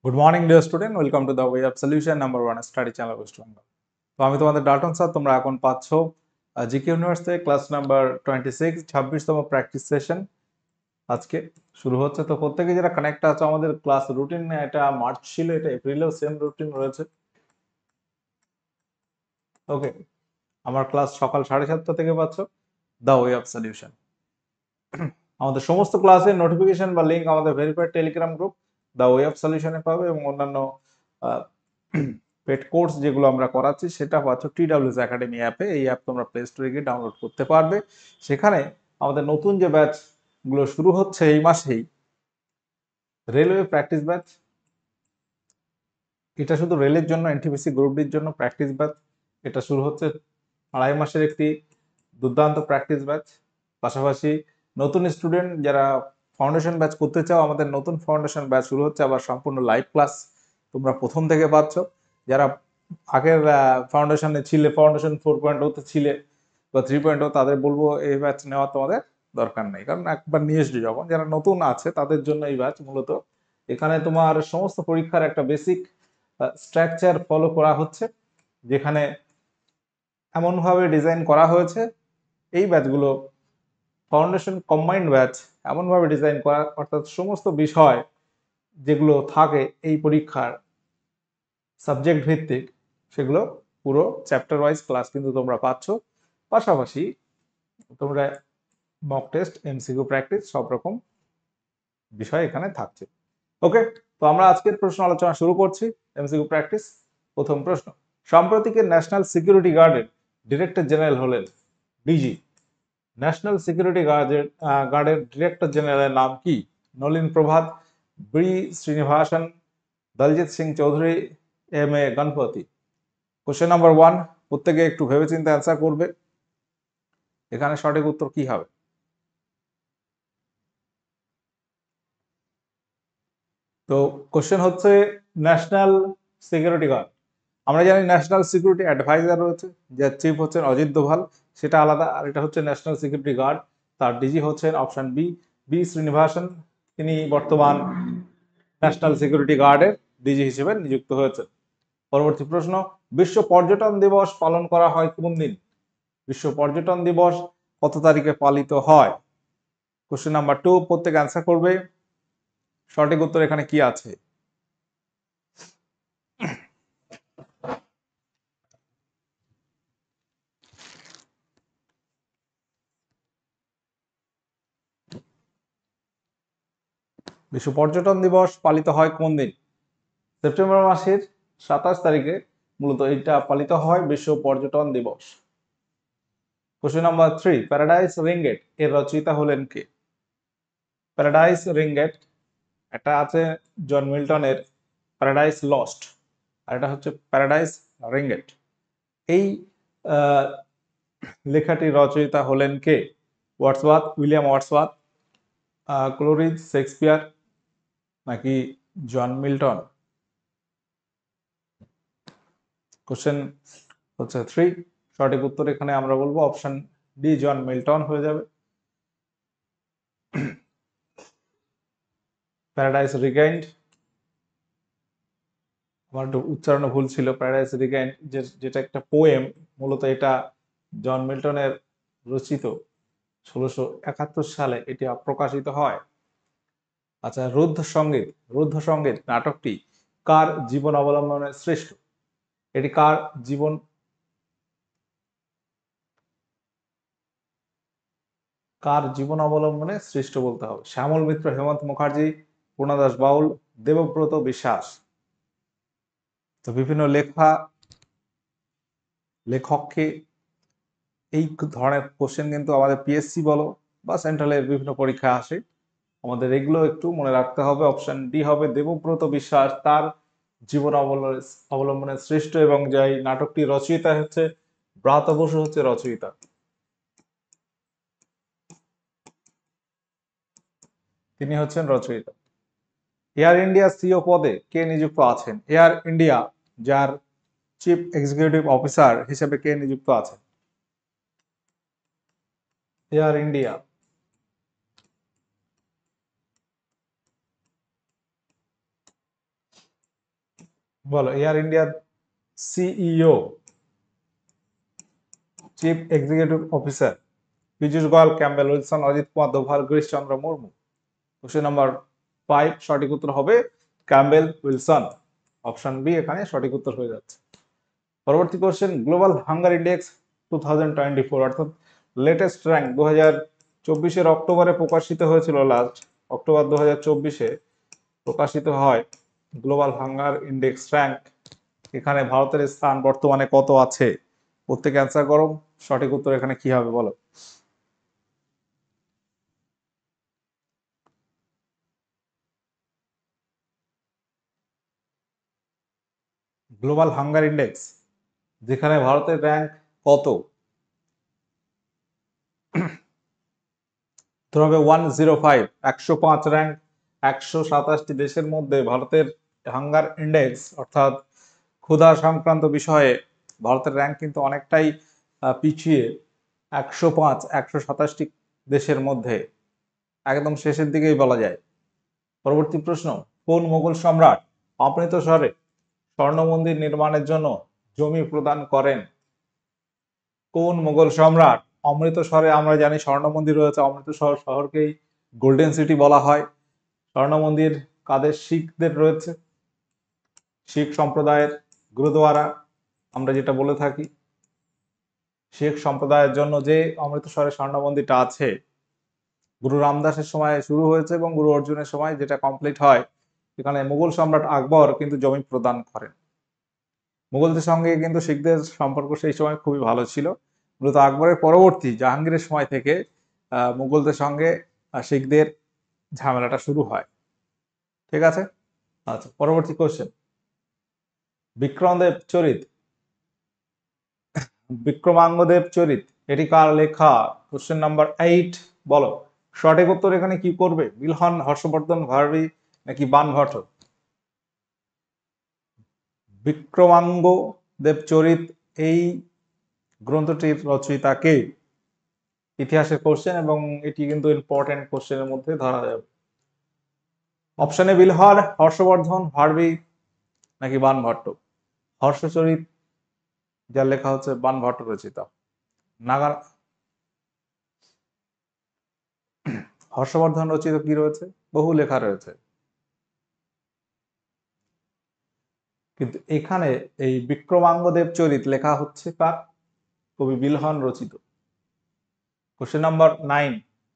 Good morning dear student, welcome to the way of solution number one study channel West Bengal. তো আমি তোমাদের Dalton sir. তোমরা এখন পাচ্ছ জিকে ইউনিভার্সিটি ক্লাস নাম্বার 26, 26তম practice session আজকে শুরু হচ্ছে। তো প্রত্যেকে যারা কানেক্ট আছে, আমাদের ক্লাস রুটিন এটা মার্চ ছিল, এটা এপ্রিলেও সেম রুটিন রয়েছে। ওকে, আমার ক্লাস সকাল 7:30 থেকে পাচ্ছ দ্য ওয়ে অফ সলিউশন। আমাদের সমস্ত ক্লাসের নোটিফিকেশন বা লিঙ্ক আমাদের verified Telegram group the way of সলিউশনে পাবে, এবং অন্যান্য পেড কোর্স যেগুলো আমরা করাচ্ছি সেটা পাচ্ছ TWS একাডেমি অ্যাপে। এই অ্যাপ তোমরা প্লে স্টোরে গিয়ে ডাউনলোড করতে পারবে। সেখানে আমাদের নতুন যে ব্যাচগুলো শুরু হচ্ছে এই মাসেই, রেলওয়ে প্র্যাকটিস ব্যাচ, এটা শুধু রেলের জন্য, এনটিপিসি গ্রুপ ডির জন্য প্র্যাকটিস ব্যাচ। এটা শুরু হচ্ছে 2.5 মাসের একটি দুর্দান্ত প্র্যাকটিস ব্যাচ। পাশাপাশি নতুন স্টুডেন্ট যারা ফাউন্ডেশন ব্যাচ করতে চাও, আমাদের নতুন ফাউন্ডেশন ব্যাচ শুরু হচ্ছে, আবার সম্পূর্ণ লাইভ ক্লাস তোমরা প্রথম থেকে পাচ্ছ। যারা আগের ফাউন্ডেশনে ছিলে, ফাউন্ডেশন 4.0 ছিলে বা 3.0, তাদের বলবো এই ব্যাচ নেওয়া তোমাদের দরকার নেই, কারণ একবার নিয়ে এসছো যখন। যারা নতুন আছে তাদের জন্য এই ব্যাচ মূলত। এখানে তোমার সমস্ত পরীক্ষার একটা বেসিক স্ট্রাকচার ফলো করা হচ্ছে, যেখানে এমনভাবে ডিজাইন করা হয়েছে এই ব্যাচগুলো ফাউন্ডেশন কম্বাইন্ড ব্যাচ, এমনভাবে ডিজাইন করা, অর্থাৎ সমস্ত বিষয় যেগুলো থাকে এই পরীক্ষার সাবজেক্ট ভিত্তিক, সেগুলো পুরো চ্যাপ্টার ওয়াইজ ক্লাস কিন্তু তোমরা পাচ্ছ। পাশাপাশি তোমরা মক টেস্ট, এমসিকিউ প্র্যাকটিস, সব রকম বিষয় এখানে থাকছে। ওকে, তো আমরা আজকের প্রশ্ন আলোচনা শুরু করছি। MCQ practice. প্রথম প্রশ্ন, সাম্প্রতিকের ন্যাশনাল সিকিউরিটি গার্ডের ডিরেক্টর জেনারেল হলেন ডিজি। ন্যাশনাল সিকিউরিটি গার্ডের ডিরেক্টর জেনারেলের নাম কি? নলিন প্রভাত, B Srinivasan, Daljit Singh Chowdhury, M A Ganapati. Question number 1, প্রত্যেকে একটু ভেবেচিন্তে অ্যান্সার করবে। এখানে সঠিক উত্তর কি হবে? তো কোশ্চেন হচ্ছে ন্যাশনাল সিকিউরিটি গার্ড। আমরা জানি ন্যাশনাল সিকিউরিটি অ্যাডভাইজার রয়েছে, যার চিফ হচ্ছেন অজিত দোভাল, সেটা আলাদা। আর এটা হচ্ছে ন্যাশনাল সিকিউরিটি গার্ড, তার ডিজি হচ্ছেন অপশন বি, বি শ্রীনিবাসন। তিনি বর্তমান ন্যাশনাল সিকিউরিটি গার্ডের ডিজি হিসেবে নিযুক্ত হয়েছে। পরবর্তী প্রশ্ন, বিশ্ব পর্যটন দিবস পালন করা হয় কোন দিন? বিশ্ব পর্যটন দিবস কত তারিখে পালিত হয়? কোশ্চেন নাম্বার 2, প্রত্যেক অ্যান্সার করবে। সঠিক উত্তর এখানে কি আছে? বিশ্ব পর্যটন দিবস পালিত হয় কোন দিন? সেপ্টেম্বর মাসের 27 তারিখে মূলত এটা পালিত হয়, বিশ্ব পর্যটন দিবস। কোশ্চেন নাম্বার 3, প্যারাডাইস রিঙ্গেট এর রচয়িতা হলেন কে? প্যারাডাইস রিঙ্গেট, একটা আছে জন মিল্টনের প্যারাডাইস লস্ট, আর এটা হচ্ছে প্যারাডাইস রিঙ্গেট। এই আহ, লেখাটির রচয়িতা হলেন কে? ওয়ার্ডসওয়ার্থ, উইলিয়াম ওয়ার্ডসওয়ার্থ, ক্লোরিজ শেক্সপিয়ার, নাকি জন মিল্টন? কোশ্চেন হচ্ছে 3, সঠিক উত্তর এখানে আমরা বলবো অপশন ডি, জন মিল্টন হয়ে যাবে। প্যারাডাইস রিগাইন্ড, আমার একটু উচ্চারণ ভুল ছিল। প্যারাডাইস রিগাইন্ড যেটা একটা পোয়েম, মূলত এটা জন মিল্টনের রচিত। 1671 সালে এটি প্রকাশিত হয়। আচ্ছা, রুদ্ধ সঙ্গীত নাটকটি কার জীবন অবলম্বনে সৃষ্ট? এটি কার জীবন অবলম্বনে সৃষ্ট বলতে হবে? শ্যামল মিত্র, হেমন্ত মুখার্জি, পূর্ণদাস বাউল, দেবব্রত বিশ্বাস। তো বিভিন্ন লেখককে, এই ধরনের কোশ্চেন কিন্তু আমাদের পিএসসি বলো বা সেন্ট্রালের বিভিন্ন পরীক্ষায় আসে। আমাদের এগুলো একটু মনে রাখতে হবে। অপশন ডি হবে দেবব্রত বিশ্বাস, তার জীবন অবলম্বনে সৃষ্ট, এবং যে নাটকটি রচয়িতা হচ্ছে ব্রাত বসু হচ্ছে রচয়িতা। তিনি হচ্ছেন রচয়িতা। এয়ার ইন্ডিয়া সিও পদে কে নিযুক্ত আছেন? এয়ার ইন্ডিয়া যার চিফ এক্সিকিউটিভ অফিসার হিসেবে কে নিযুক্ত আছেন? এয়ার ইন্ডিয়া বলো। এয়ার ইন্ডিয়ার CEO, chief executive officer Piyush গোয়াল, ক্যাম্বেল উইলসন, অজিত কুমার দোভাল, গিরিশ চন্দ্র মুর্মু। কোশ্চেন নাম্বার 5 সঠিক উত্তর হবে ক্যাম্বেল উইলসন। অপশন বি এখানে সঠিক উত্তর হয়ে যাচ্ছে। পরবর্তী কোশ্চেন, গ্লোবাল হাঙ্গার ইন্ডেক্স 2024 অর্থাৎ লেটেস্ট র্যাঙ্ক 2024 অক্টোবরে প্রকাশিত হয়েছিল, লাস্ট অক্টোবর 2024 প্রকাশিত হয় গ্লোবাল হাঙ্গার ইন্ডেক্স র্যাঙ্ক। এখানে ভারতের স্থান বর্তমানে কত আছে? প্রত্যেকে অ্যান্সার করো। সঠিক উত্তর এখানে কি হবে বলো। গ্লোবাল হাঙ্গার ইন্ডেক্স যেখানে ভারতের র্যাঙ্ক কত? ধরা হবে 105, 105 র্যাঙ্ক। 127টি দেশের মধ্যে ভারতের হাঙ্গার ইন্ডেক্স অর্থাৎ ক্ষুধা সংক্রান্ত বিষয়ে ভারতের র্যাঙ্ক কিন্তু অনেকটাই পিছিয়ে। 105, 127টি দেশের মধ্যে একদম শেষের দিকেই বলা যায়। পরবর্তী প্রশ্ন, কোন মোগল সম্রাট অমৃতসরে স্বর্ণ মন্দির নির্মাণের জন্য জমি প্রদান করেন? কোন মোগল সম্রাট? অমৃতসরে আমরা জানি স্বর্ণ মন্দির রয়েছে, অমৃতসর শহরকেই গোল্ডেন সিটি বলা হয়। স্বর্ণ মন্দির কাদের? শিখদের রয়েছে, শিখ সম্প্রদায়ের গুরুদুয়ারা আমরা যেটা বলে থাকি। শিখ সম্প্রদায়ের জন্য যে অমৃতসরের স্বর্ণ মন্দিরটা আছে, গুরু রামদাসের সময় শুরু হয়েছে এবং গুরু অর্জুনের সময় যেটা কমপ্লিট হয়, সেখানে মুঘল সম্রাট আকবর কিন্তু জমি প্রদান করেন। মুঘলদের সঙ্গে কিন্তু শিখদের সম্পর্ক সেই সময় খুবই ভালো ছিল। মূলত আকবরের পরবর্তী জাহাঙ্গীরের সময় থেকে মুঘলদের সঙ্গে শিখদের ঝামেলাটা শুরু হয়। ঠিক আছে। আচ্ছা, পরবর্তী কোশ্চেন, বিক্রমদেব চরিত, বিক্রমাঙ্গদেব চরিত এটি কার লেখা? কোশ্চেন নাম্বার 8 বলো। সঠিক উত্তর এখানে কি করবে? বিলহন, হর্ষবর্ধন, ভারবী নাকি বানভট্ট? বিক্রমাঙ্গ দেবচরিত এই গ্রন্থটির রচয়িতা কে? ইতিহাসের কোশ্চেন এবং এটি কিন্তু ইম্পর্টেন্ট কোশ্চেনের মধ্যে ধরা যাবে। অপশনে বিলহন, হর্ষবর্ধন, ভারবী নাকি বানভট্ট? হর্ষচরিত যার লেখা হচ্ছে বানভট্ট রচিত। নাগা হর্ষবর্ধন রচিত কি রয়েছে? বহু লেখা রয়েছে, কিন্তু এখানে এই বিক্রমাঙ্গদেব চরিত লেখা হচ্ছে কার? কবি বিলহন রচিত। কোশ্চেন নাম্বার 9,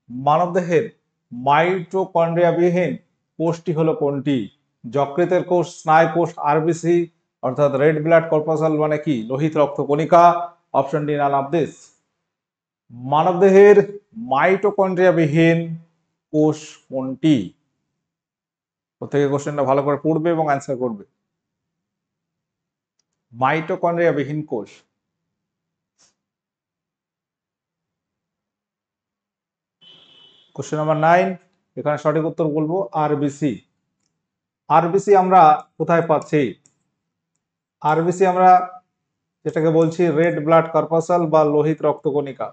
মানবদেহের মাইটোকন্ড্রিয়াবিহীন কোষটি হলো কোনটি? যকৃতের কোষ, স্নায়ু কোষ, আরবিসি অর্থাৎ রেড ব্লাড কর্পাসাল মানে কি? লোহিত রক্ত কণিকা। Option D none of this. মানবদেহের মাইটোকন্ড্রিয়াবিহীন কোষ কোনটি? প্রত্যেকে কোশ্চেনটা ভালো করে পড়বে এবং অ্যান্সার করবে। মাইটোকন্ড্রিয়াবিহীন কোষ। কোশ্চেন নাম্বার 9, এখানে সঠিক উত্তর বলবো আরবিসি। আরবিসি আমরা কোথায় পাচ্ছি? আরবিসি আমরা যেটাকে বলছি রেড ব্লাড কর্পাসাল বা লোহিত রক্তকণিকা।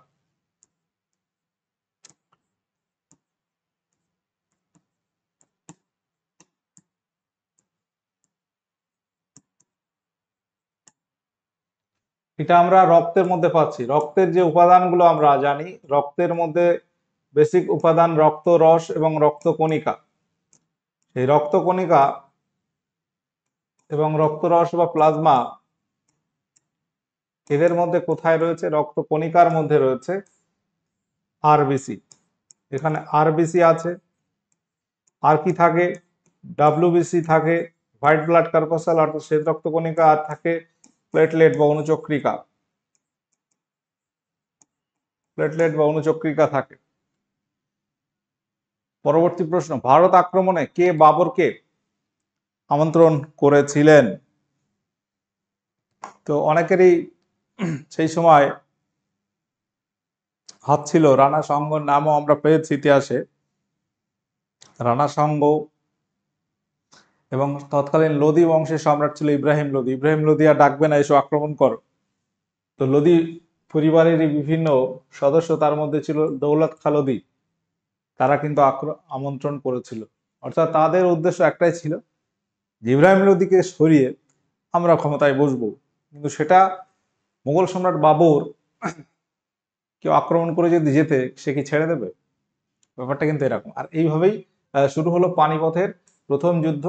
এটা আমরা রক্তের মধ্যে পাচ্ছি। রক্তের যে উপাদানগুলো আমরা জানি, রক্তের মধ্যে বেসিক উপাদান রক্ত রস এবং রক্ত কণিকা। এই রক্ত কণিকা এবং রক্তরস বা প্লাজমা এদের মধ্যে কোথায় রয়েছে? রক্ত কণিকার মধ্যে রয়েছে আরবিসি। এখানে আরবিসি আছে। আর কি থাকে? ডাব্লিউবিসি থাকে, হোয়াইট ব্লাড কর্পাসাল অর্থাৎ শ্বেত রক্ত কণিকা, আর থাকে প্লেটলেট বা অণুচক্রিকা। প্লেটলেট বা অণুচক্রিকা থাকে। পরবর্তী প্রশ্ন, ভারত আক্রমণে কে বাবরকে আমন্ত্রণ করেছিলেন? তো অনেকেরই সেই সময় হাত ছিল। রানা সাঙ্গর নামও আমরা পেয়েছি ইতিহাসে। রানা সাঙ্গ এবং তৎকালীন লোদি বংশের সম্রাট ছিল ইব্রাহিম লোদি। ইব্রাহিম লোদি আর ডাকবে না এসো আক্রমণ করো। তো লোদি পরিবারেরই বিভিন্ন সদস্য, তার মধ্যে ছিল দৌলত খাঁ লোদি, তারা কিন্তু আমন্ত্রণ করেছিল। অর্থাৎ তাদের উদ্দেশ্য একটাই ছিল যে ইব্রাহিম লোদিকে সরিয়ে আমরা ক্ষমতায় বসবো, কিন্তু সেটা মুঘল সম্রাট বাবর কেউ আক্রমণ করে যদি যেতে, সে কি ছেড়ে দেবে? ব্যাপারটা কিন্তু এরকম। আর এইভাবেই শুরু হলো পানিপথের প্রথম যুদ্ধ।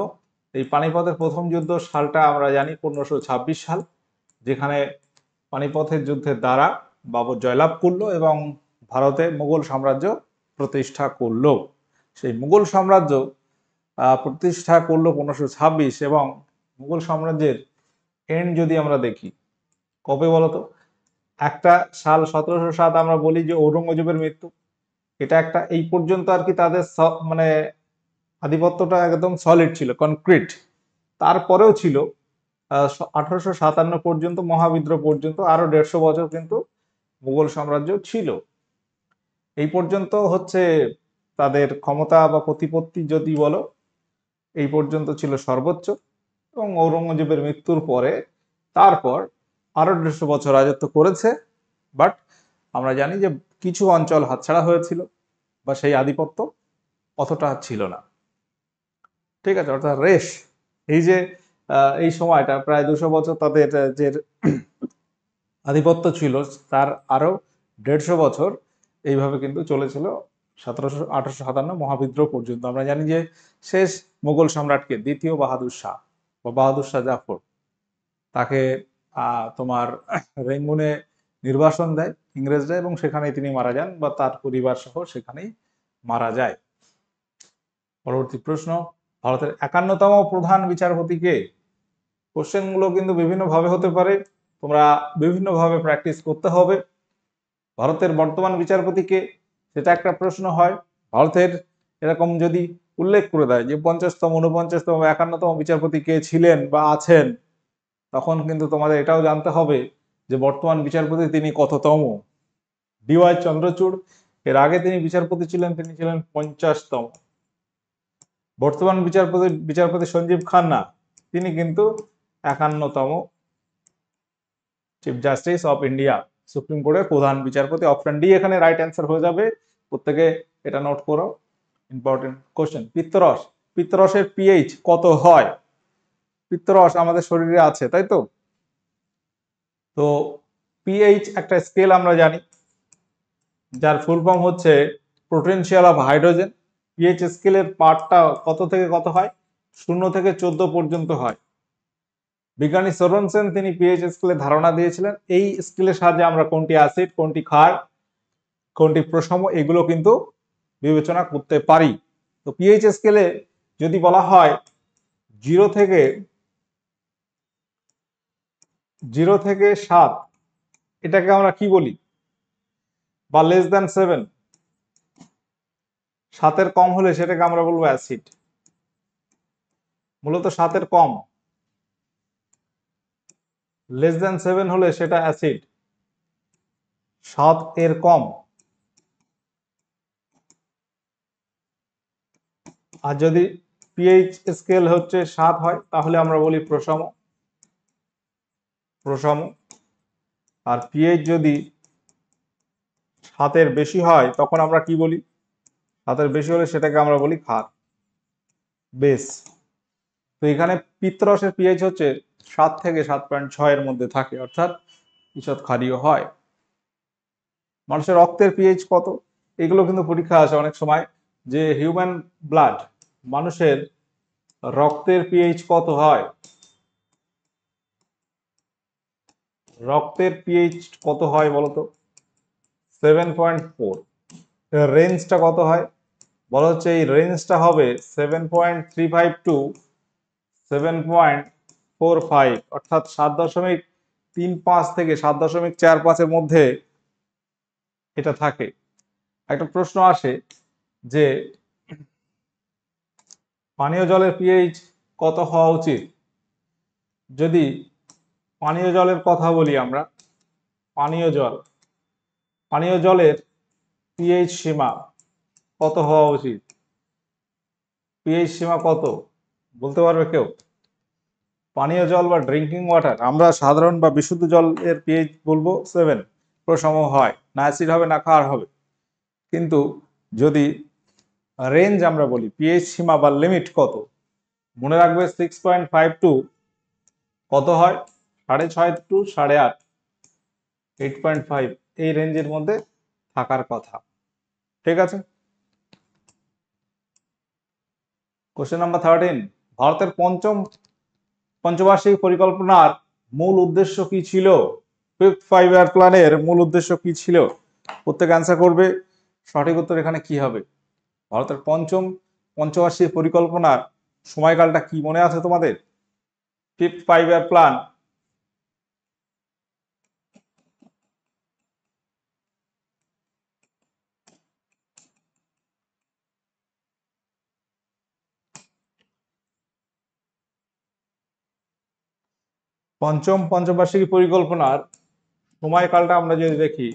এই পানিপথের প্রথম যুদ্ধ সালটা আমরা জানি 1526 সাল, যেখানে পানিপথের যুদ্ধের দ্বারা বাবর জয়লাভ করলো এবং ভারতে মুঘল সাম্রাজ্য প্রতিষ্ঠা করলো। সেই মুঘল সাম্রাজ্য প্রতিষ্ঠা করলো 1526, এবং মুঘল সাম্রাজ্যের এন্ড যদি আমরা দেখি কবে বলতো, একটা সাল 1707 আমরা বলি যে ঔরঙ্গজেবের মৃত্যু, এটা একটা এই পর্যন্ত আর কি তাদের মানে আধিপত্যটা একদম সলিড ছিল, কনক্রিট। তারপরেও ছিল 1857 পর্যন্ত, মহাবিদ্রোহ পর্যন্ত আরো 150 বছর কিন্তু মুঘল সাম্রাজ্য ছিল। এই পর্যন্ত হচ্ছে তাদের ক্ষমতা বা প্রতিপত্তি যদি বলো, এই পর্যন্ত ছিল সর্বোচ্চ। এবং ঔরঙ্গজেবের মৃত্যুর পরে তারপর আরো 150 বছর রাজত্ব করেছে, বাট আমরা জানি যে কিছু অঞ্চল হাতছাড়া হয়েছিল বা সেই আধিপত্য অতটা ছিল না। ঠিক আছে, অর্থাৎ রেশ, এই যে এই সময়টা প্রায় 200 বছর তাদের যে আধিপত্য ছিল, তার আরো 150 বছর এইভাবে কিন্তু চলেছিল 1857 মহাবিদ্রোহ পর্যন্ত। আমরা জানি যে শেষ মুঘল সম্রাটকে দ্বিতীয় বাহাদুর শাহ বা বাহাদুর শাহ জাফর, তাকে তোমার রেঙ্গুনে নির্বাসন দেয় ইংরেজরা, এবং সেখানেই তিনি মারা যান, বা তার পরিবার সহ সেখানেই মারা যায়। পরবর্তী প্রশ্ন, ভারতের 51তম প্রধান বিচারপতি কে? কোশ্চেন গুলো কিন্তু বিভিন্ন ভাবে হতে পারে, তোমরা বিভিন্ন ভাবে প্র্যাকটিস করতে হবে। ভারতের বর্তমান বিচারপতি কে, সেটা একটা প্রশ্ন হয়। ভারতের এরকম যদি উল্লেখ করে দেয় যে 50তম, 49তম, 51তম বিচারপতি কে ছিলেন বা আছেন, তখন কিন্তু তোমাদের এটাও জানতে হবে যে বর্তমান বিচারপতি তিনি কততম। ডিওয়াই চন্দ্রচূড়, এর আগে তিনি বিচারপতি ছিলেন, তিনি ছিলেন 50তম। বর্তমান বিচারপতি সঞ্জীব খান্না, তিনি কিন্তু 51তম chief justice of India, supreme কোর্টের প্রধান বিচারপতি। অপশন ডি এখানে রাইট অ্যান্সার হয়ে যাবে, প্রত্যেকে এটা নোট করো, ইম্পর্টেন্ট কোশ্চেন। পিত্তরস, পিত্তরসের পিএইচ কত হয়? পিত্তরস আমাদের শরীরে আছে, তাই তো? তো পিএইচ একটা স্কেল আমরা জানি, যার ফুল ফর্ম হচ্ছে পোটেনশিয়াল অফ হাইড্রোজেন। পিএইচ স্কেলের পার্টটা কত থেকে কত হয়? 0 থেকে 14 পর্যন্ত হয়। বিজ্ঞানী সোরেনসেন তিনি পিএইচ স্কেলের ধারণা দিয়েছিলেন। এই স্কেলের সাহায্যে আমরা কোনটি অ্যাসিড, কোনটি ক্ষার, কোনটি প্রশম, এগুলো কিন্তু বিবেচনা করতে পারি। তো পিএইচ স্কেলে যদি বলা হয় 0 থেকে 7, এটাকে আমরা কি বলি? বা লেস দ্যান 7, 7-এর কম হলে সেটাকে আমরা বলবো অ্যাসিড। মূলত 7-এর কম, লেস দ্যান 7 হলে সেটা অ্যাসিড, 7-এর কম। আর যদি পিএইচ স্কেল হচ্ছে 7 হয়, তাহলে আমরা বলি প্রশম, প্রশম। আর পিএইচ যদি 7-এর বেশি হয়, তখন আমরা কি বলি? 7-এর বেশি হলে সেটাকে আমরা বলি ক্ষার, বেস। তো এখানে পিত্তরসের পিএইচ হচ্ছে 7 থেকে 7.6 এর মধ্যে থাকে, অর্থাৎ ঈষৎ ক্ষারীয় হয়। মানুষের রক্তের পিএইচ কত? এগুলো কিন্তু পরীক্ষা আসে অনেক সময়, যে হিউম্যান ব্লাড, মানুষের রক্তের পিএইচ কত হয়? রক্তের পিএইচ কত হয় বলতো? 7.4। রেঞ্জটা কত হয় বলা হচ্ছে? এই রেঞ্জটা হবে 7.35 টু 7.45, অর্থাৎ 7.35 থেকে 7.45-এর মধ্যে এটা থাকে। একটা প্রশ্ন আসে যে পানীয় জলের পিএইচ কত হওয়া উচিত? যদি পানীয় জলের কথা বলি আমরা, পানীয় জলের পিএইচ সীমা কত হওয়া উচিত? পিএইচ সীমা কত বলতে পারবে কেউ? পানীয় জল বা ড্রিঙ্কিং ওয়াটার, আমরা সাধারণ বা বিশুদ্ধ জলের পিএইচ বলবো 7, প্রসম হয়, না অ্যাসিড হবে না ক্ষার হবে। কিন্তু যদি রেঞ্জ আমরা বলি, পিএইচ সীমা বা লিমিট কত, মনে রাখবে 6.5 টু কত হয়? 6.5 টু 8.5, 8.5 এই রেঞ্জের মধ্যে থাকার কথা। ঠিক আছে। কোশ্চেন নাম্বার 13, ভারতের পঞ্চবার্ষিক পরিকল্পনার মূল উদ্দেশ্য কি ছিল? ফিফথ 5 ইয়ার প্ল্যানের মূল উদ্দেশ্য কি ছিল? প্রত্যেক অ্যান্সার করবে। সঠিক উত্তর এখানে কি হবে? ভারতের পঞ্চবার্ষিক পরিকল্পনার সময়কালটা কি মনে আছে তোমাদের? Fifth 5 year plan. পঞ্চবার্ষিক পরিকল্পনার সময়কালটা আমরা যদি দেখি,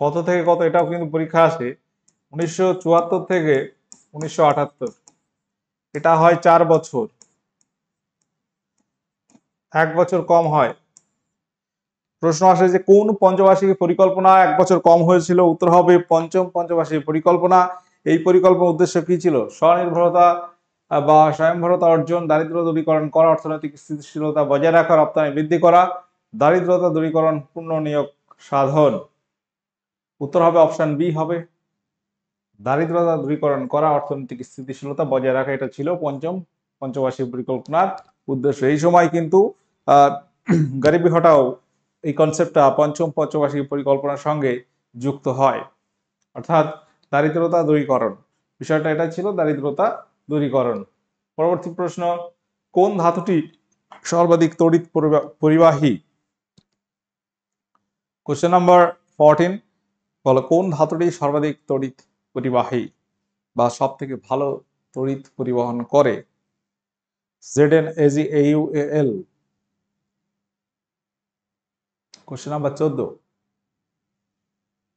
কত থেকে কত, এটাও কিন্তু পরীক্ষা আসে। 1974 থেকে 1978, এটা হয় 4 বছর, 1 বছর কম হয়। প্রশ্ন আসে যে কোন পঞ্চবার্ষিক পরিকল্পনা 1 বছর কম হয়েছিল? উত্তর হবে পঞ্চম পঞ্চবার্ষিক পরিকল্পনা। এই পরিকল্পনার উদ্দেশ্য কি ছিল? স্বনির্ভরতা বা স্বয়ংভরতা অর্জন, দারিদ্র্য দূরীকরণ করা, অর্থনৈতিক স্থিতিশীলতা বজায় রাখা, রপ্তানি বৃদ্ধি করা, দারিদ্রতা দূরীকরণ, পূর্ণ নিয়োগ সাধন। উত্তর হবে অপশন বি হবে, দারিদ্রতা দূরীকরণ করা, অর্থনৈতিক স্থিতিশীলতা বজায় রাখা। এটা ছিল পঞ্চবার্ষিক পরিকল্পনার উদ্দেশ্য। এই সময় কিন্তু গরিবি হটাও এই কনসেপ্টটা পঞ্চবার্ষিক পরিকল্পনার সঙ্গে যুক্ত হয়, অর্থাৎ দারিদ্রতা দূরীকরণ। বিষয়টা এটা ছিল, দারিদ্রতা দূরীকরণ। পরবর্তী প্রশ্ন, কোন ধাতুটি সর্বাধিক তড়িৎ পরিবাহী? কোশ্চেন নাম্বার 14, বলো কোন ধাতুটি সর্বাধিক তড়িৎ পরিবাহী বা সব থেকে ভালো তড়িৎ পরিবহন করে? ZnAgAuAl। কোশ্চেন নাম্বার 14,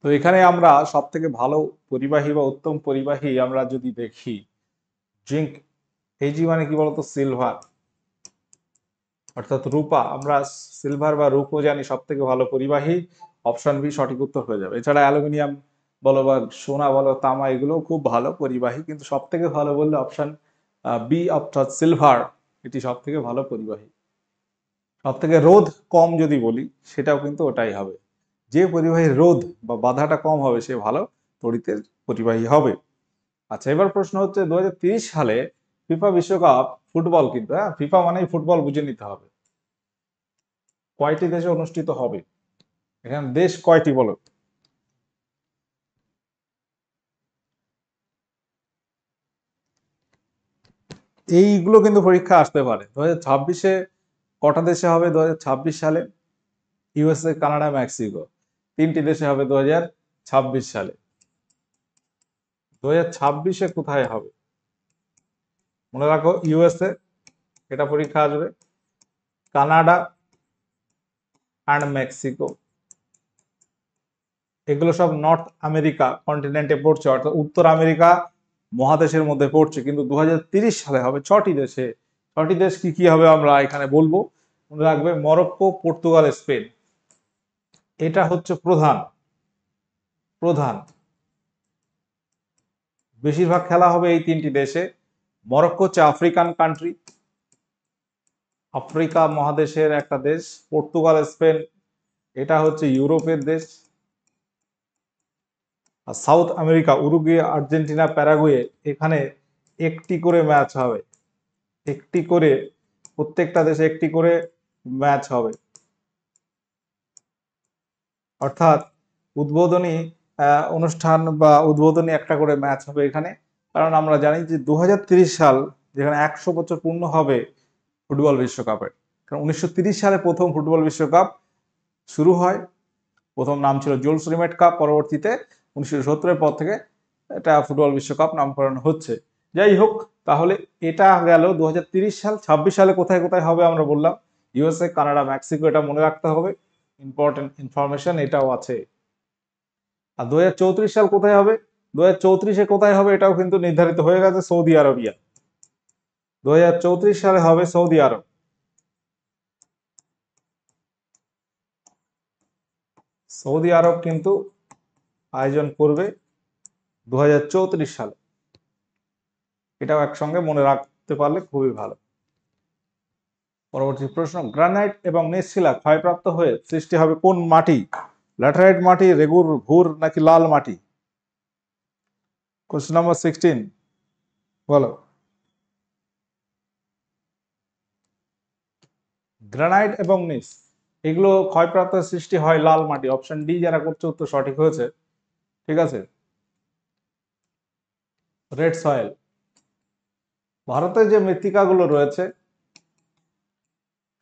তো এখানে আমরা সব থেকে ভালো পরিবাহী বা উত্তম পরিবাহী আমরা যদি দেখি, জিঙ্ক। Ag মানে কি বলতো? সিলভার, অর্থাৎ রূপা। আমরা সিলভার বা রূপো জানি সব থেকে ভালো পরিবাহী। অপশন বি সঠিক উত্তর হয়ে যাবে। এছাড়া অ্যালুমিনিয়াম বলো বা সোনা বলো, তামা, এগুলো খুব ভালো পরিবাহী, কিন্তু সব থেকে ভালো বললে অপশন বি অর্থাৎ সিলভার, এটি সব থেকে ভালো পরিবাহী। সব থেকে রোধ কম যদি বলি, সেটাও কিন্তু ওটাই হবে। যে পরিবাহীর রোধ বা বাধাটা কম হবে সে ভালো তড়িতের পরিবাহী হবে। আচ্ছা, এবার প্রশ্ন হচ্ছে 2030 সালে ফিফা বিশ্বকাপ, ফুটবল কিন্তু, হ্যাঁ, ফিফা মানেই ফুটবল বুঝে নিতে হবে, কয়টি দেশে অনুষ্ঠিত হবে? এখানে দেশ কয়টি বলো? এইগুলো কিন্তু পরীক্ষা আসতে পারে। 2026-এ কটা দেশে হবে 2026 সালে? ইউএসএ, কানাডা, মেক্সিকো, 3টি দেশে হবে 2026 সালে। 2026-এ কোথায় হবে? মনে রাখো, ইউএসএ, এটা পরীক্ষা আসবে, কানাডা অ্যান্ড মেক্সিকো, এগুলো সব নর্থ আমেরিকা কন্টিনেন্টে পড়ছে, অর্থাৎ উত্তর আমেরিকা মহাদেশের মধ্যে পড়ছে। কিন্তু 2030 সালে হবে 6টি দেশে। 6টি দেশ কি কি হবে আমরা এখানে বলবো। মনে রাখবে, মরক্কো, পর্তুগাল, স্পেন, এটা হচ্ছে প্রধান প্রধান বেশিরভাগ খেলা হবে এই 3টি দেশে। মরক্কো হচ্ছে আফ্রিকান কান্ট্রি, আফ্রিকা মহাদেশের একটা দেশ। পর্তুগাল, স্পেন, এটা হচ্ছে ইউরোপের দেশ। আর South America, Uruguay, Argentina, Paraguay, এখানে একটি করে ম্যাচ হবে, একটি করে, প্রত্যেকটা দেশে একটি করে ম্যাচ হবে। অর্থাৎ উদ্বোধনী অনুষ্ঠান বা উদ্বোধনী একটা করে ম্যাচ হবে এখানে। কারণ আমরা জানি যে 2030 সাল যেখানে 100 বছর পূর্ণ হবে ফুটবল বিশ্বকাপের। কারণ 1930 সালে প্রথম ফুটবল বিশ্বকাপ শুরু হয়। প্রথম নাম ছিল জুলস রিমেট কাপ, পরবর্তীতে 1970-এর পর থেকে এটা ফুটবল বিশ্বকাপ নামকরণ হচ্ছে। যাই হোক, তাহলে এটা গেল 2030 সাল। 26 সালে কোথায় কোথায় হবে আমরা বললাম, ইউএসএ, কানাডা, মেক্সিকো, এটা মনে রাখতে হবে, ইম্পর্টেন্ট ইনফরমেশন এটাও আছে। আর 2034 সাল কোথায় হবে? 2034-এ কোথায় হবে এটাও কিন্তু নির্ধারিত হয়ে গেছে, সৌদি আরবিয়া। 2034 সালে হবে সৌদি আরব। সৌদি আরব কিন্তু আয়োজন করবে 2034 সালে। এটাও একসঙ্গে মনে রাখতে পারলে খুবই ভালো। পরবর্তী প্রশ্ন, গ্রানাইট এবং নিচ শিলা ক্ষয়প্রাপ্ত হয়ে সৃষ্টি হবে কোন মাটি? ল্যাটেরাইট মাটি, রেগুর, ভুর নাকি লাল মাটি? কোশ্চেন নাম্বার 16, বলো। গ্রানাইট এবং নিচ এগুলো ক্ষয়প্রাপ্ত সৃষ্টি হয় লাল মাটি। অপশন ডি যারা করছে উত্তর সঠিক হয়েছে। ঠিক আছে, রেড সয়েল। ভারতে যে মৃত্তিকাগুলো রয়েছে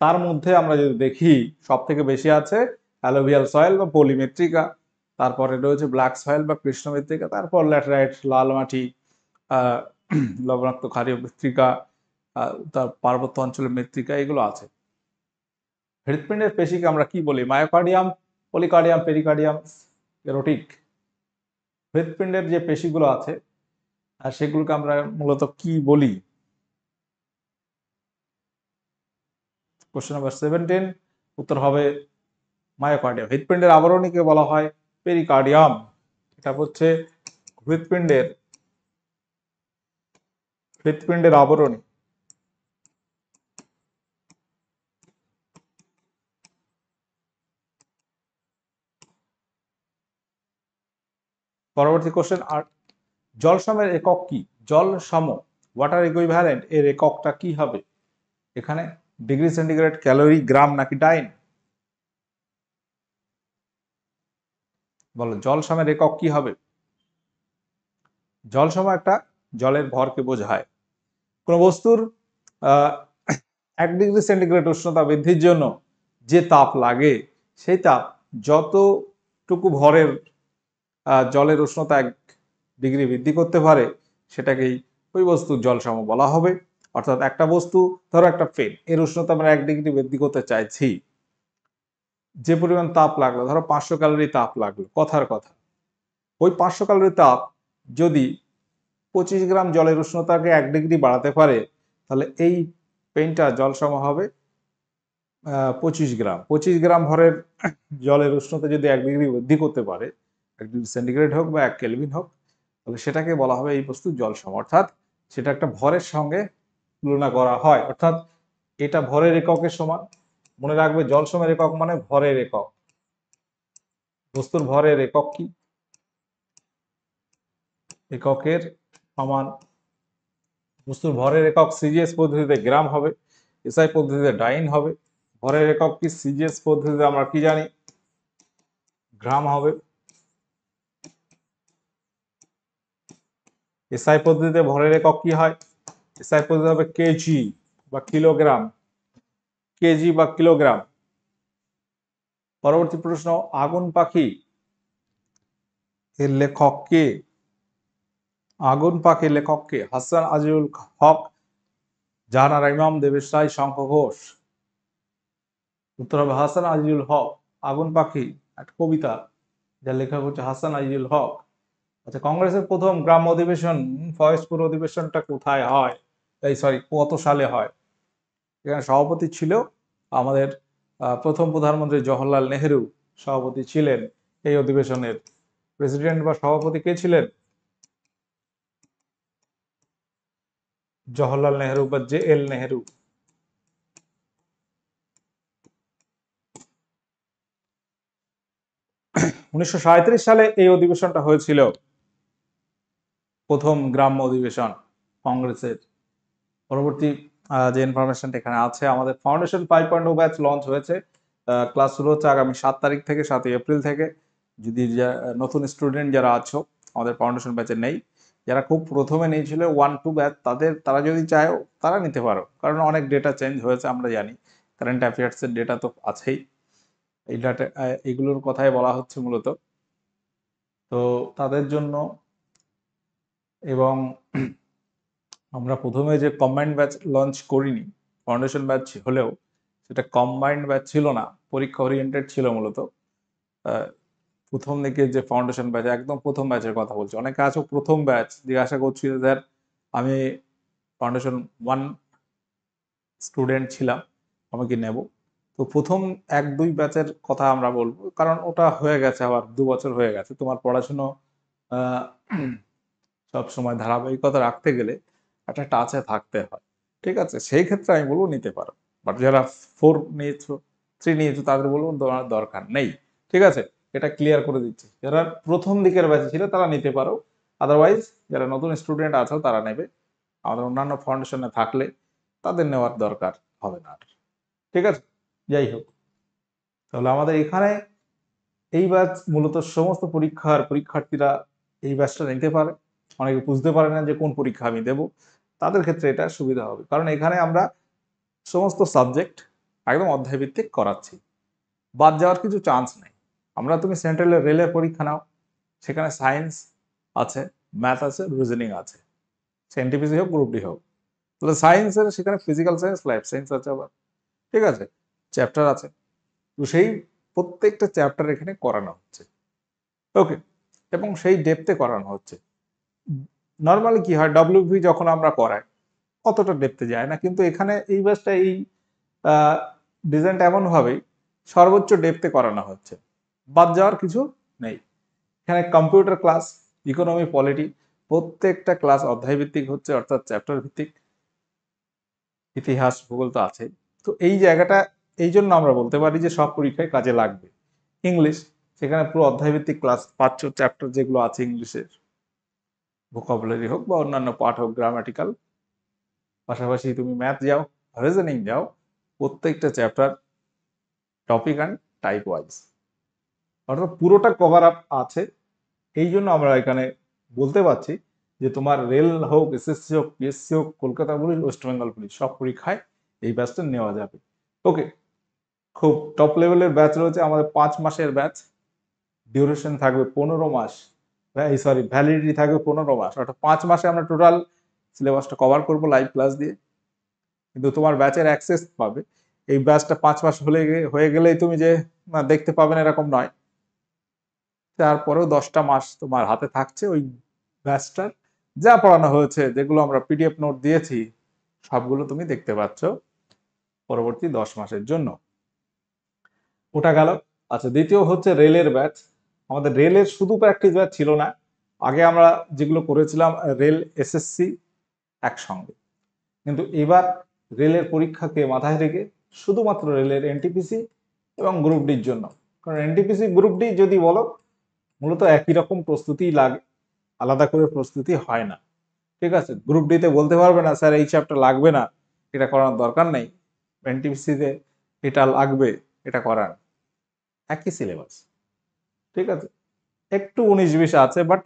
তার মধ্যে আমরা যদি দেখি সব থেকে বেশি আছে অ্যালুভিয়াল সয়েল বা পলি মৃত্তিকা, তারপরে রয়েছে ব্ল্যাক সয়েল বা কৃষ্ণ মৃত্তিকা, তারপর ল্যাটেরাইট লাল মাটি, আহ লবণাক্ত ক্ষারীয় মৃত্তিকা, তার পার্বত্য অঞ্চলের মৃত্তিকা, এগুলো আছে। হৃৎপিণ্ডের পেশিকে আমরা কি বলি? মায়োকার্ডিয়াম, পলিকার্ডিয়াম, পেরিকার্ডিয়াম, এরোটিক। হৃৎপিণ্ডের যে পেশিগুলো আছে আর সেগুলোকে আমরা মূলত কি বলি? কোশ্চেন নাম্বার 17, উত্তর হবে মায়োকার্ডিয়াম। হৃৎপিণ্ডের আবরণীকে বলা হয় পেরিকার্ডিয়াম। এটা হচ্ছে হৃৎপিণ্ডের আবরণী। পরবর্তী কোশ্চেন, আর জল সমের একক কি? জল সম, ওয়াটার ইকুইভ্যালেন্ট এর এককটা কি হবে? এখানে ডিগ্রি সেন্টিগ্রেড, ক্যালোরি, গ্রাম নাকি ডাইন? বলো, জল সমের একক কি হবে? জল সম একটা জলের ভরকে বোঝায়। কোন বস্তুর 1 ডিগ্রি সেন্টিগ্রেড উষ্ণতা বৃদ্ধির জন্য যে তাপ লাগে সেই তাপ যতটুকু ভরের জলের উষ্ণতা 1 ডিগ্রি বৃদ্ধি করতে পারে সেটাকেই ওই বস্তুর জল সম বলা হবে। অর্থাৎ একটা বস্তু, ধরো একটা পেন, এর উষ্ণতা আমরা 1 ডিগ্রি বৃদ্ধি করতে চাইছি, যে পরিমাণ তাপ লাগলো, ধরো 500 ক্যালোরি তাপ লাগলো, কথার কথা, ওই 500 ক্যালোরি তাপ যদি 25 গ্রাম জলের উষ্ণতাকে 1 ডিগ্রি বাড়াতে পারে, তাহলে এই পেনটা জল সম হবে 25 গ্রাম। 25 গ্রাম ভরের জলের উষ্ণতা যদি 1 ডিগ্রি বৃদ্ধি করতে পারে, 1 ডিগ্রি সেন্টিগ্রেড হোক বা 1 কেলভিন হোক, তাহলে সেটাকে বলা হবে এই বস্তু জল সম। অর্থাৎ সেটা একটা ভরের সঙ্গে তুলনা করা হয়, অর্থাৎ এটা ভরের এককের সমান। মনে রাখবে, জল সমের একক মানে ভরের একক। বস্তুর ভরের একক কি? এককের সমান। বস্তুর ভরের একক সিজিএস পদ্ধতিতে গ্রাম হবে, এসআই পদ্ধতিতে ডাইন হবে। ভরের একক কি? সিজিএস পদ্ধতিতে আমরা কি জানি? গ্রাম হবে। এসআই পদ্ধতিতে ভরের একক কি হয়? এসআই পদ্ধতি হবে কেজি বা কিলোগ্রাম। কেজি বা কিলোগ্রাম। পরবর্তী প্রশ্ন, আগুন পাখি এর লেখক কে? আগুন পাখির লেখক কে? হাসান আজিজুল হক, জাহানারা ইমাম, দেবেশ রায়, শঙ্খ ঘোষ? উত্তর হবে হাসান আজিজুল হক। আগুন পাখি একটা কবিতা, যার লেখক হচ্ছে হাসান আজিজুল হক। আচ্ছা, কংগ্রেসের প্রথম গ্রাম অধিবেশন, ফয়েজপুর অধিবেশনটা কোথায় হয়? এই সরি, কত সালে হয়? এখানে সভাপতি ছিল আমাদের প্রথম প্রধানমন্ত্রী জওহরলাল নেহেরু সভাপতি ছিলেন এই অধিবেশনের। প্রেসিডেন্ট বা সভাপতি কে ছিলেন? জওহরলাল নেহেরু বা JL নেহেরু। 1937 সালে এই অধিবেশনটা হয়েছিল, প্রথম গ্রাম্য অধিবেশন কংগ্রেসের। পরবর্তী যে ইনফরমেশনটা এখানে আছে, আমাদের ফাউন্ডেশন 5.0 ব্যাচ লঞ্চ হয়েছে। ক্লাস শুরু হচ্ছে আগামী 7 তারিখ থেকে, 7 এপ্রিল থেকে। যদি নতুন স্টুডেন্ট যারা আছো আমাদের ফাউন্ডেশন ব্যাচে নেই, যারা খুব প্রথমে নিয়েছিল 1-2 ব্যাচ, তারা যদি চায় তারা নিতে পারো, কারণ অনেক ডেটা চেঞ্জ হয়েছে আমরা জানি। কারেন্ট অ্যাফেয়ার্সের ডেটা তো আছেই, এই ডাটা এগুলোর কথাই বলা হচ্ছে মূলত। তো তাদের জন্য, এবং আমরা প্রথমে যে কম্বাইন্ড ব্যাচ লঞ্চ করিনি, ফাউন্ডেশন ব্যাচ হলেও সেটা কম্বাইন্ড ব্যাচ ছিল না, পরীক্ষা ওরিয়েন্টেড ছিল মূলত। প্রথম দিকে যে ফাউন্ডেশন ব্যাচ, একদম প্রথম ব্যাচের কথা বলছি। অনেকে আছো প্রথম ব্যাচ, জিজ্ঞাসা করছি স্যার আমি ফাউন্ডেশন 1 স্টুডেন্ট ছিলাম, আমি কি নেব? তো প্রথম 1-2 ব্যাচের কথা আমরা বলবো, কারণ ওটা হয়ে গেছে, আবার 2 বছর হয়ে গেছে। তোমার পড়াশুনো সব সময় ধারাবাহিকতা রাখতে গেলে একটা টাচে থাকতে হয়, ঠিক আছে? সেই ক্ষেত্রে আমি বলবো নিতে পারো, বাট যারা 4 নিয়েছো 3 নিয়েছো তাদের বলবো তোমার দরকার নেই, ঠিক আছে? এটা ক্লিয়ার করে দিচ্ছি, যারা প্রথম দিকের ব্যাচে ছিল তারা নিতে পারো, আদারওয়াইজ যারা নতুন স্টুডেন্ট আছো তারা নেবে। আমাদের অন্যান্য ফাউন্ডেশনে থাকলে তাদের নেওয়ার দরকার হবে না আর, ঠিক আছে? যাই হোক, তাহলে আমাদের এখানে এই ব্যাচ মূলত সমস্ত পরীক্ষার্থীরা এই ব্যাচটা নিতে পারে। অনেকে বুঝতে পারে না যে কোন পরীক্ষা আমি দেব, তাদের ক্ষেত্রে এটা সুবিধা হবে, কারণ এখানে আমরা সমস্ত সাবজেক্ট একদম অধ্যায়ভিত্তিক করাচ্ছি, বাদ যাওয়ার কিছু চান্স নেই। আমরা তুমি সেন্ট্রাল রেলের পরীক্ষা নাও, সেখানে সায়েন্স আছে, ম্যাথ আছে, রিজনিং আছে, এনটিপিসি হোক গ্রুপ ডি হোক। তাহলে সায়েন্সের সেখানে ফিজিক্যাল সায়েন্স, লাইফ সায়েন্স আছে আবার, ঠিক আছে, চ্যাপ্টার আছে, তো সেই প্রত্যেকটা চ্যাপ্টার এখানে করানো হচ্ছে, ওকে, এবং সেই ডেপথে করানো হচ্ছে। নর্মালি কি হয়, ডব্লিউপি যখন আমরা করাই অতটা ডেপথে যায় না, কিন্তু এখানে এই ব্যাচটা এই ডিজাইনটা এমন ভাবেই সর্বোচ্চ ডেপথে করানো হচ্ছে, বাদ যাওয়ার কিছু নেই। এখানে কম্পিউটার ক্লাস, ইকোনমি, পলিটি, প্রত্যেকটা ক্লাস অধ্যায় ভিত্তিক হচ্ছে, অর্থাৎ চ্যাপ্টার ভিত্তিক। ইতিহাস, ভূগোল তো আছে। তো এই জায়গাটা এই জন্য আমরা বলতে পারি যে সব পরীক্ষায় কাজে লাগবে। ইংলিশ, সেখানে পুরো অধ্যায় ভিত্তিক ক্লাস, 5 চ্যাপ্টার যেগুলো আছে ইংলিশের, ভোকাবুলারি হোক বা অন্যান্য পাঠ হোক, গ্রামাটিক্যাল, পাশাপাশি তুমি ম্যাথ যাও, রিজনিং যাও, প্রত্যেকটা chapter topic and type wise, অর্থাৎ পুরোটা কভার আপ আছে। এই জন্য আমরা এখানে বলতে পারছি যে তোমার রেল হোক, এসএসসি হোক, পিএসসি হোক, Kolkata police, West Bengal police, সব পরীক্ষায় এই ব্যাচটা নেওয়া যাবে। ওকে, খুব টপ লেভেলের ব্যাচ রয়েছে আমাদের, 5 মাসের ব্যাচ, ডিউরেশন থাকবে 15 মাস, সরি ভ্যালিডিটি থাকবে 15 মাস, অর্থাৎ 5 মাসে আমরা টোটাল সিলেবাসটা কভার করবো লাইভ ক্লাস দিয়ে, কিন্তু তোমার ব্যাচের অ্যাক্সেস পাবে। এই ব্যাচটা 5 মাস হয়ে গেলেই তুমি যে দেখতে পাবেন এরকম নয়, তারপরেও 10টা মাস তোমার হাতে থাকছে ওই ব্যাচটার, যা পড়ানো হয়েছে, যেগুলো আমরা পিডিএফ নোট দিয়েছি, সবগুলো তুমি দেখতে পাচ্ছ পরবর্তী 10 মাসের জন্য। ওটা গেল। আচ্ছা, দ্বিতীয় হচ্ছে রেলের ব্যাচ। আমাদের রেলের শুধু প্র্যাকটিস ব্যাচ ছিল না, আগে আমরা যেগুলো করেছিলাম রেল, এসএসসি একসঙ্গে, কিন্তু এবার রেলের পরীক্ষাকে মাথায় রেখে শুধুমাত্র রেলের এনটিপিসি এবং গ্রুপ ডির জন্য, কারণ এনটিপিসি গ্রুপ ডি যদি বলো মূলত একই রকম প্রস্তুতি লাগে, আলাদা করে প্রস্তুতি হয় না, ঠিক আছে? গ্রুপ ডিতে বলতে পারবে না স্যার এই চ্যাপ্টার লাগবে না, এটা করার দরকার নেই, এনটিপিসিতে এটা লাগবে, এটা করার, একই সিলেবাস, ঠিক আছে? একটু 19-20 আছে, বাট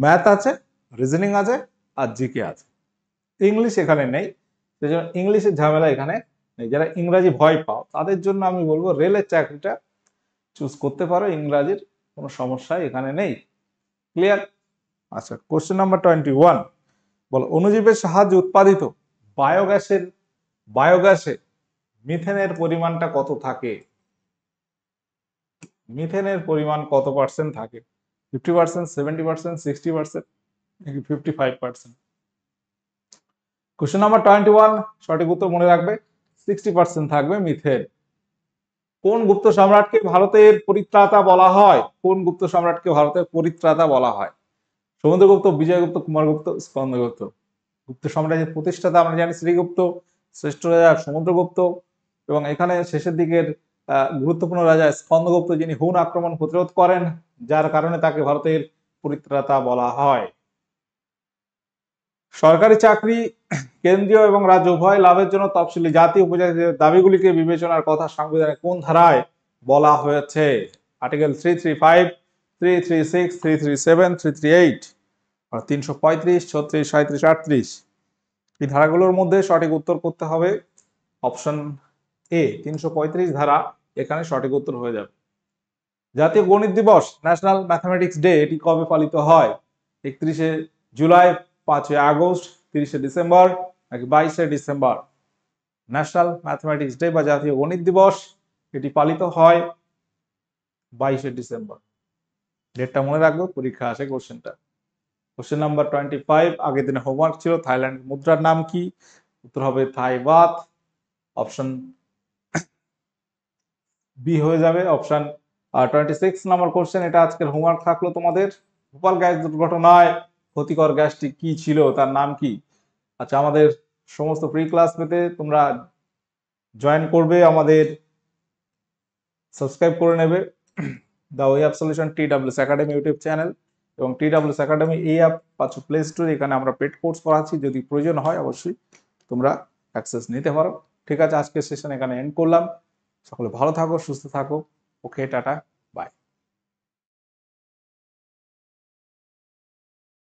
ম্যাথ আছে, রিজনিং আছে, আর জিকে আছে। ইংলিশ এখানে নেই, সেই জন্য ইংলিশের ঝামেলা এখানে নেই। যারা ইংরাজি ভয় পাও তাদের জন্য আমি বলবো রেলের চাকরিটা চুজ করতে পারো, ইংরাজির কোনো সমস্যা এখানে নেই। ক্লিয়ার? আচ্ছা, কোশ্চেন নাম্বার 21, বলো অণুজীবের সাহায্যে উৎপাদিত বায়োগ্যাসে মিথেনের পরিমাণটা কত থাকে? মিথেনের পরিমাণ কত পার্সেন্ট থাকে? 50%, 70%, 60%, নাকি 55%? কোশ্চেন নাম্বার 21, সঠিক উত্তর মনে রাখবে, 60% থাকবে মিথেন। কোন গুপ্ত সম্রাটকে ভারতের পরিত্রাতা বলা হয়? কোন গুপ্ত সম্রাটকে ভারতের পরিত্রাতা বলা হয়? সমুদ্রগুপ্ত, বিজয়গুপ্ত, কুমারগুপ্ত, স্কন্দগুপ্ত। গুপ্ত সাম্রাজ্যের প্রতিষ্ঠাতা আমরা জানি শ্রীগুপ্ত, শ্রেষ্ঠ রাজা সমুদ্রগুপ্ত, এবং এখানে শেষের দিকের গুরুত্বপূর্ণ রাজা স্কন্দগুপ্ত, যিনি হুন আক্রমণ প্রতিরোধ করেন, যার কারণে তাকে ভারতের পরিত্রাতা বলা হয়। সরকারি চাকরি কেন্দ্রীয় এবং রাজ্য উভয় লাভের জন্য তফসিলি জাতি উপজাতিদের দাবিগুলিকে বিবেচনার কথা সংবিধানে কোন ধারায় বলা হয়েছে? আর্টিকেল 335, 336, 337, 338, 335, 36, 37, 38। এই ধারাগুলোর মধ্যে সঠিক উত্তর করতে হবে অপশন এ, 335 ধারা, এখানে সঠিক উত্তর হয়ে যাবে। জাতীয় গণিত দিবস, ন্যাশনাল ম্যাথমেটিক্স ডে, এটি কবে পালিত হয়? 31শে জুলাই, 5ই আগস্ট, 30শে ডিসেম্বর, নাকি 22শে ডিসেম্বর? ন্যাশনাল ম্যাথমেটিক্স ডে বা জাতীয় গণিত দিবস এটি পালিত হয় 22শে ডিসেম্বর। ডেটটা মনে রাখবো, পরীক্ষা আসে কোশ্চেনটা। কোশ্চেন নাম্বার 25, আগের দিনে হোমওয়ার্ক ছিল, থাইল্যান্ড মুদ্রার নাম কি? উত্তর হবে থাই বাত, অপশন বি হয়ে যাবে। অপশন 26 নম্বর কোশ্চেন, এটা আজকের হোমওয়ার্ক থাকলো তোমাদের। ভোপাল গ্যাস দুর্ঘটনায় ক্ষতিকর গ্যাসটি কি ছিল, তার নাম কি? আচ্ছা, আমাদের সমস্ত ফ্রি ক্লাস পেতে তোমরা জয়েন করবে, আমাদের সাবস্ক্রাইব করে নেবে the web solution TWS academy YouTube channel এবং TWS একাডেমি এই অ্যাপ পাচ্ছ প্লে স্টোরে। এখানে আমরা পেড কোর্স করাচ্ছি, যদি প্রয়োজন হয় অবশ্যই তোমরা অ্যাক্সেস নিতে পারো। ঠিক আছে, আজকের সেশন এখানে এন্ড করলাম। সকলে ভালো থাকো, সুস্থ থাকো। ওকে, টাটা।